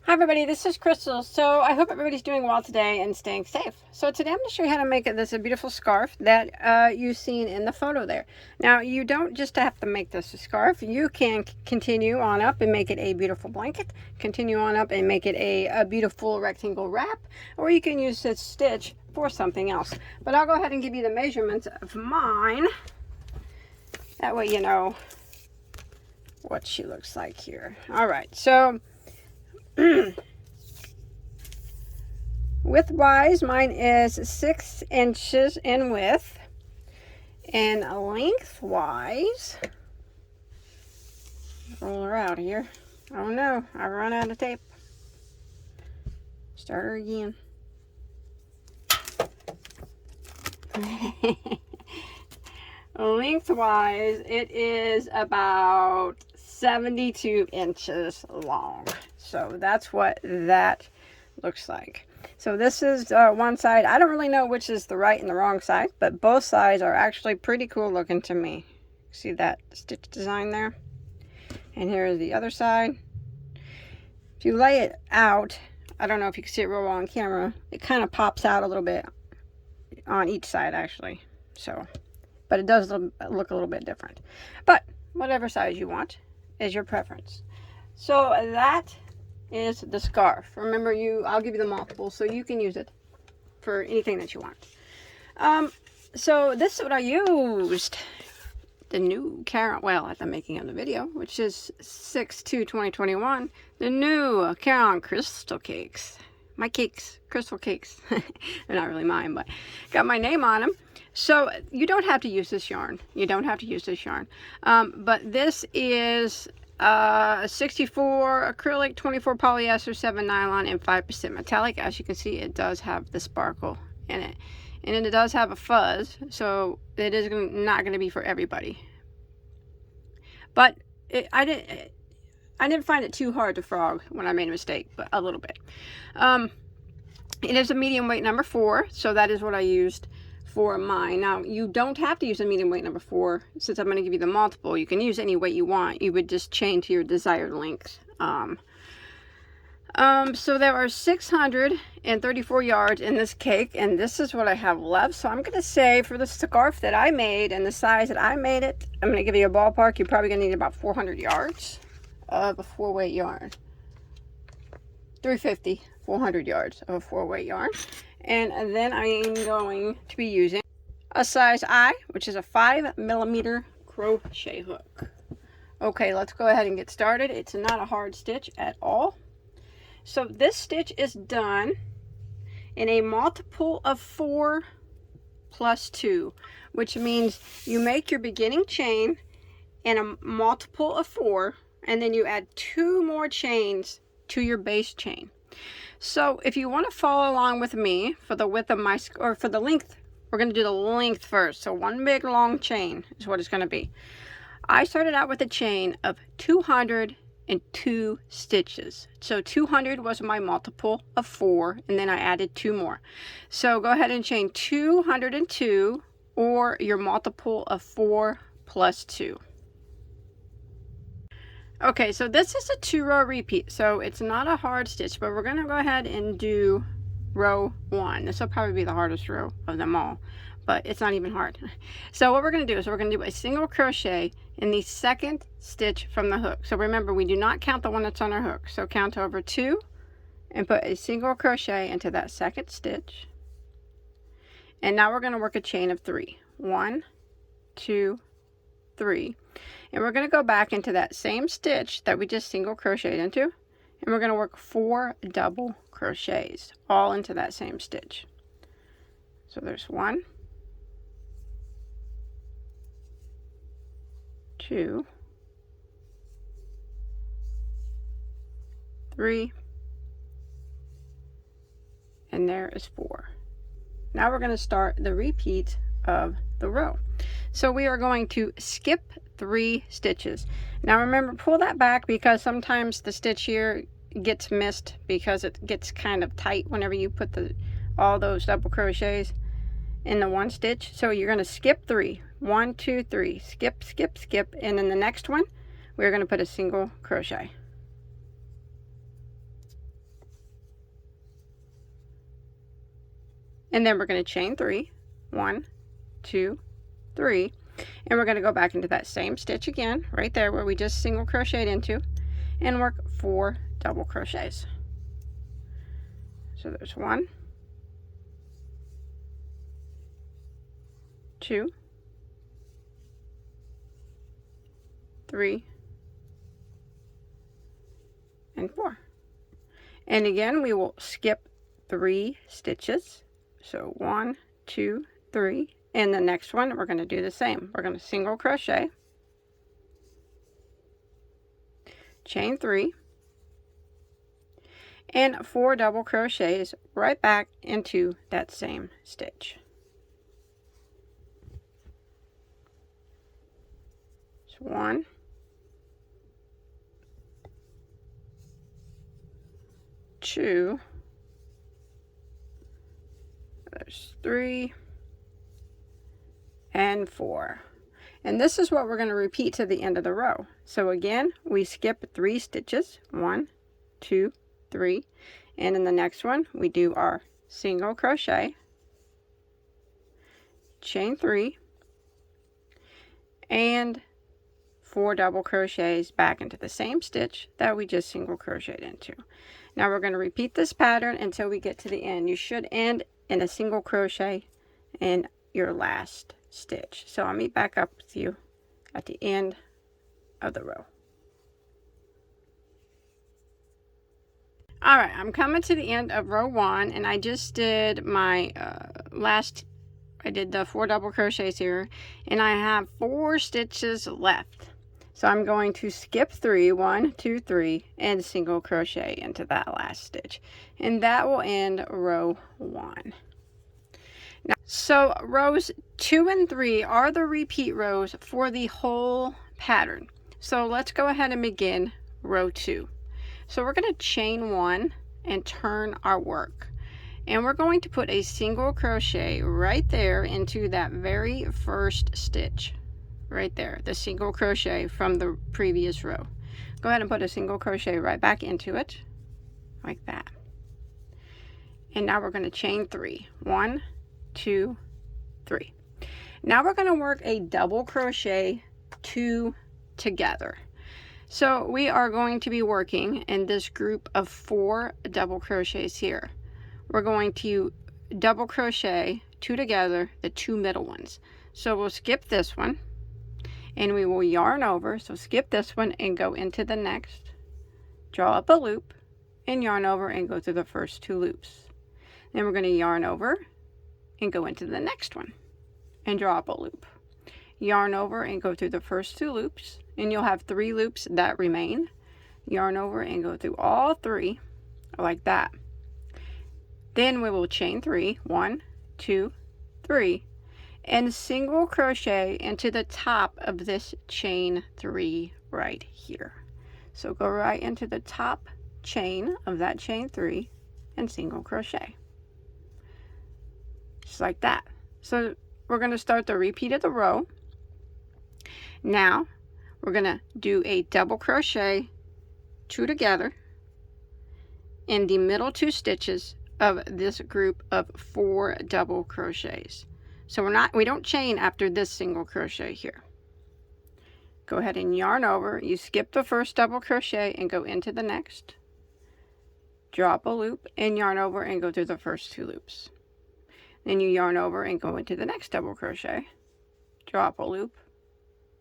Hi everybody, this is Crystal. So I hope everybody's doing well today and staying safe. So today I'm going to show you how to make this a beautiful scarf that you've seen in the photo there. Now you don't just have to make this a scarf. You can continue on up and make it a beautiful blanket, continue on up and make it a beautiful rectangle wrap, or you can use this stitch for something else. But I'll go ahead and give you the measurements of mine. That way you know what she looks like here. Alright, so width-wise, mine is 6 inches in width, and length-wise, roll her out here. Oh no, I run out of tape. Start her again. Lengthwise, it is about 72 inches long. So that's what that looks like. So this is one side. I don't really know which is the right and the wrong side, but both sides are actually pretty cool looking to me. See that stitch design there? And here is the other side. If you lay it out, I don't know if you can see it real well on camera, it kind of pops out a little bit on each side actually. So, but it does look a little bit different. But whatever size you want is your preference. So that is the scarf. Remember, I'll give you the multiple so you can use it for anything that you want. So this is what I used. The new Caron, at the making of the video, which is 6/2/2021, the new Caron crystal cakes. My cakes, crystal cakes. They're not really mine, but got my name on them. So you don't have to use this yarn. You don't have to use this yarn. But this is 64 acrylic, 24 polyester, 7 nylon, and 5% metallic. As you can see, it does have the sparkle in it. And then it does have a fuzz, so it is not going to be for everybody. But I didn't find it too hard to frog when I made a mistake, but a little bit. It is a medium weight number 4, so that is what I used for mine. Now, you don't have to use a medium weight number 4. Since I'm going to give you the multiple, you can use any weight you want. You would just chain to your desired length. So there are 634 yards in this cake, and this is what I have left. So I'm going to say for the scarf that I made and the size that I made it, I'm going to give you a ballpark. You're probably going to need about 400 yards of a 4-weight yarn. 350, 400 yards of a 4-weight yarn. And then I am going to be using a size I, which is a 5mm crochet hook. Okay, let's go ahead and get started. It's not a hard stitch at all. So this stitch is done in a multiple of 4 plus 2, which means you make your beginning chain in a multiple of 4, and then you add 2 more chains to your base chain. So if you want to follow along with me for the width of my, or for the length, we're going to do the length first. So one big long chain is what it's going to be. I started out with a chain of 202 stitches. So 200 was my multiple of 4, and then I added 2 more. So go ahead and chain 202, or your multiple of 4 plus 2. Okay, so this is a 2-row repeat, so it's not a hard stitch, but we're going to go ahead and do row 1. This will probably be the hardest row of them all, but it's not even hard. So what we're going to do is we're going to do a single crochet in the second stitch from the hook. So remember, we do not count the one that's on our hook. So count over 2 and put a single crochet into that second stitch. And now we're going to work a chain of 3. 1, 2, 3. And we're going to go back into that same stitch that we just single crocheted into, and we're going to work 4 double crochets all into that same stitch. So there's 1, 2, 3, and there is 4. Now we're going to start the repeat of the row. So we are going to skip 3 stitches. Now remember, pull that back because sometimes the stitch here gets missed because it gets kind of tight whenever you put all those double crochets in the one stitch. So you're going to skip 3. 1, 2, 3. Skip, skip, skip. And in the next one, we're going to put a single crochet. and then we're going to chain 3, 1, 2, 3, and we're going to go back into that same stitch again right there where we just single crocheted into, and work 4 double crochets. So there's 1, 2, 3, and 4. And again, we will skip 3 stitches. So 1, 2, 3, and the next one we're going to do the same. We're going to single crochet, chain 3, and 4 double crochets right back into that same stitch. So 1, 2, there's 3, and 4. And this is what we're going to repeat to the end of the row. So again, we skip 3 stitches, 1, 2, 3, and in the next one we do our single crochet, chain 3, and 4 double crochets back into the same stitch that we just single crocheted into. Now we're going to repeat this pattern until we get to the end. You should end in a single crochet in your last stitch. So I'll meet back up with you at the end of the row. Alright, I'm coming to the end of row 1, and I just did my I did the 4 double crochets here, and I have 4 stitches left. So I'm going to skip 3, 1, 2, 3, and single crochet into that last stitch. And that will end row 1. Now, so rows 2 and 3 are the repeat rows for the whole pattern. So let's go ahead and begin row 2. So we're going to chain 1 and turn our work. And we're going to put a single crochet right there into that very first stitch. Right there, the single crochet from the previous row. Go ahead and put a single crochet right back into it, like that. And now we're going to chain 3. 1, 2, 3. Now we're going to work a double crochet 2 together. So we are going to be working in this group of 4 double crochets here. We're going to double crochet 2 together, the 2 middle ones. So we'll skip this one, and we will yarn over. So skip this one and go into the next, draw up a loop, and yarn over and go through the first 2 loops. Then we're going to yarn over and go into the next one and draw up a loop, yarn over and go through the first 2 loops, and you'll have 3 loops that remain. Yarn over and go through all 3 like that. Then we will chain 3, 1, 2, 3, and single crochet into the top of this chain 3 right here. So go right into the top chain of that chain 3 and single crochet, just like that. So we're going to start the repeat of the row. Now we're going to do a double crochet 2 together in the middle 2 stitches of this group of 4 double crochets. So we don't chain after this single crochet here. Go ahead and yarn over. You skip the first double crochet and go into the next, drop a loop and yarn over and go through the first 2 loops. Then you yarn over and go into the next double crochet, drop a loop,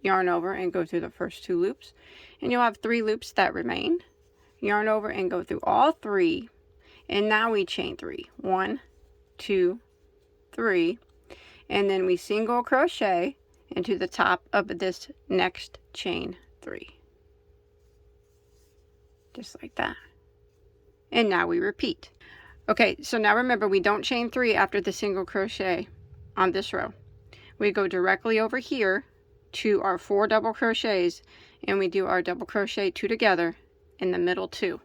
yarn over and go through the first 2 loops, and you'll have 3 loops that remain. Yarn over and go through all 3, and now we chain 3. 1, 2, 3, and then we single crochet into the top of this next chain 3, just like that. And now we repeat. Okay, so now remember, we don't chain 3 after the single crochet on this row. We go directly over here to our 4 double crochets, and we do our double crochet 2 together in the middle 2.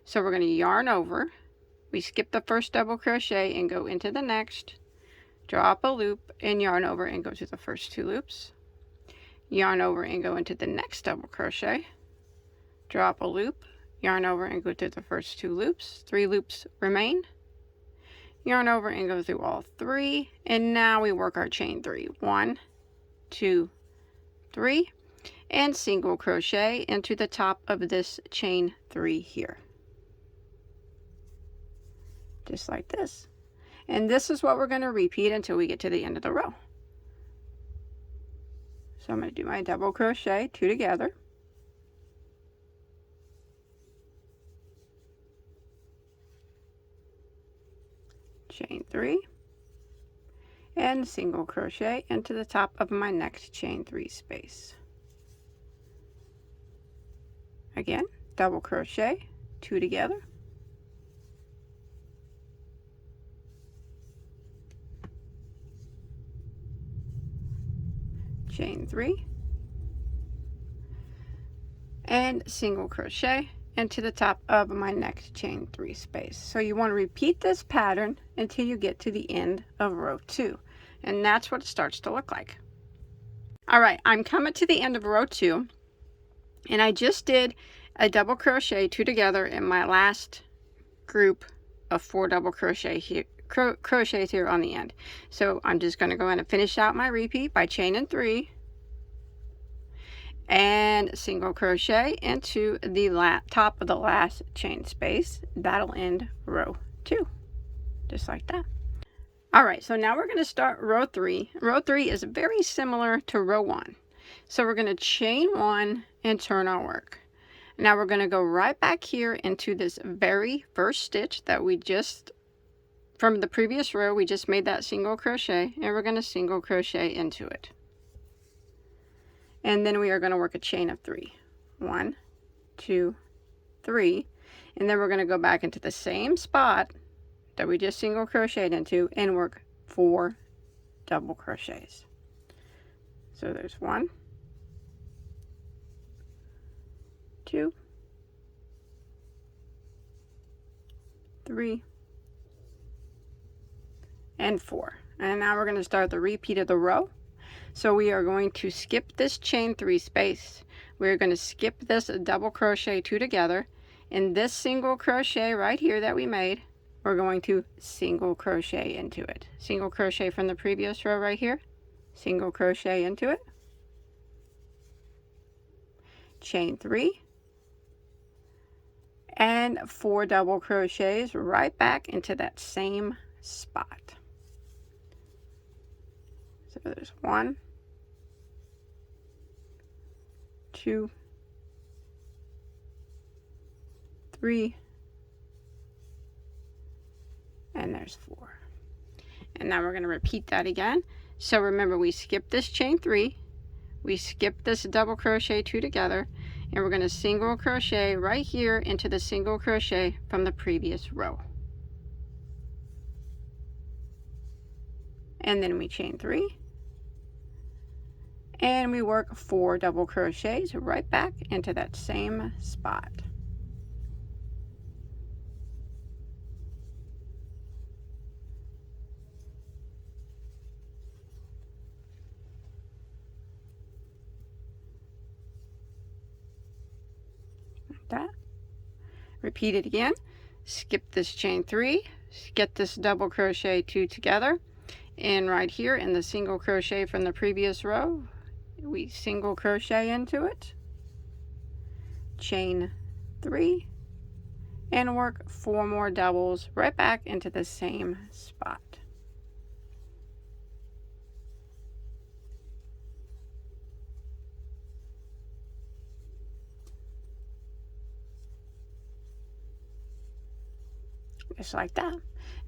So we're going to yarn over, we skip the first double crochet and go into the next, draw up a loop and yarn over and go to the first 2 loops, yarn over and go into the next double crochet, draw up a loop, yarn over and go to the first 2 loops, 3 loops remain, yarn over and go through all 3, and now we work our chain 3. 1, 2, 3, and single crochet into the top of this chain 3 here, just like this. And this is what we're going to repeat until we get to the end of the row. So I'm going to do my double crochet 2 together, chain 3, and single crochet into the top of my next chain 3 space. Again, double crochet 2 together, chain 3, and single crochet into the top of my next chain 3 space. So you want to repeat this pattern until you get to the end of row 2, and that's what it starts to look like. All right, I'm coming to the end of row 2, and I just did a double crochet 2 together in my last group of 4 double crochet here, crochets here on the end. So I'm just going to go in and finish out my repeat by chaining 3 and single crochet into the top of the last chain space. That'll end row 2, just like that. All right, so now we're going to start row 3. Row 3 is very similar to row 1. So we're going to chain 1 and turn our work. Now we're going to go right back here into this very first stitch that we just, from the previous row, we just made that single crochet, and we're going to single crochet into it. And then we are going to work a chain of 3. 1, 2, 3, and then we're going to go back into the same spot that we just single crocheted into and work 4 double crochets. So there's 1, 2, 3, and 4. And now we're going to start the repeat of the row. So we are going to skip this chain 3 space. We're going to skip this double crochet 2 together. In this single crochet right here that we made, we're going to single crochet into it. Single crochet from the previous row right here, single crochet into it, chain 3, and 4 double crochets right back into that same spot. So there's 1, 2, 3, and there's 4. And now we're going to repeat that again. So remember, we skipped this chain 3, we skipped this double crochet 2 together, and we're going to single crochet right here into the single crochet from the previous row. And then we chain 3, and we work 4 double crochets right back into that same spot. Like that. Repeat it again. Skip this chain 3, get this double crochet 2 together, and right here in the single crochet from the previous row, we single crochet into it, chain 3, and work 4 more doubles right back into the same spot. Just like that.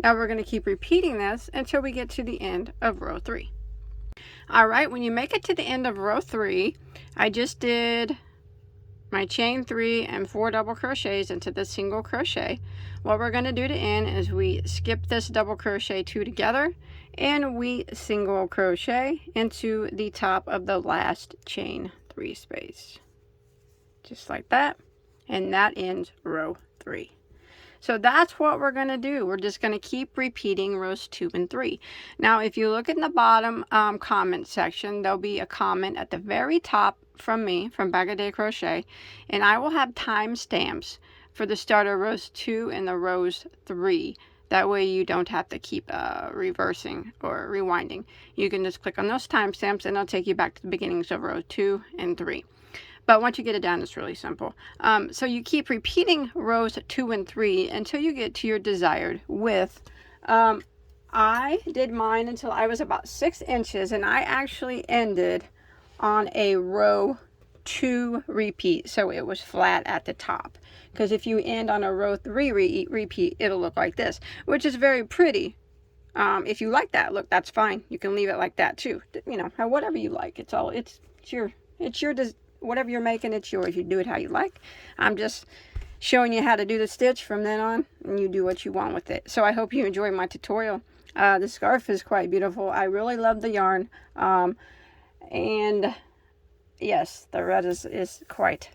Now we're going to keep repeating this until we get to the end of row 3. Alright, when you make it to the end of row 3, I just did my chain 3 and 4 double crochets into the single crochet. What we're going to do to end is we skip this double crochet 2 together, and we single crochet into the top of the last chain 3 space. Just like that. And that ends row 3. So that's what we're going to do. We're just going to keep repeating rows 2 and 3. Now, if you look in the bottom comment section, there'll be a comment at the very top from me, from Bagoday Crochet, and I will have timestamps for the start of rows 2 and the rows 3 That way you don't have to keep reversing or rewinding. You can just click on those timestamps and it'll take you back to the beginnings of row 2 and 3. But once you get it down, it's really simple. So you keep repeating rows 2 and 3 until you get to your desired width. I did mine until I was about 6 inches, and I actually ended on a row 2 repeat, so it was flat at the top. Because if you end on a row 3 repeat, it'll look like this, which is very pretty. If you like that look, that's fine. You can leave it like that too. You know, whatever you like. It's your whatever you're making, it's yours. You do it how you like. I'm just showing you how to do the stitch from then on, and you do what you want with it. So I hope you enjoyed my tutorial. The scarf is quite beautiful. I really love the yarn. And yes, the red is quite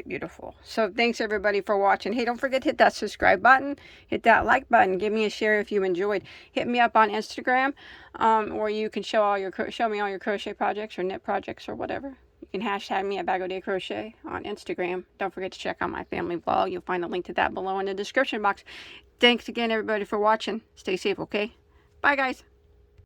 beautiful. So thanks everybody for watching. Hey, don't forget to hit that subscribe button, hit that like button, give me a share if you enjoyed. Hit me up on Instagram, or you can show me all your crochet projects or knit projects or whatever. You can hashtag me at Bagoday Crochet on Instagram. Don't forget to check out my family vlog. You'll find a link to that below in the description box. Thanks again everybody for watching. Stay safe, okay? Bye guys.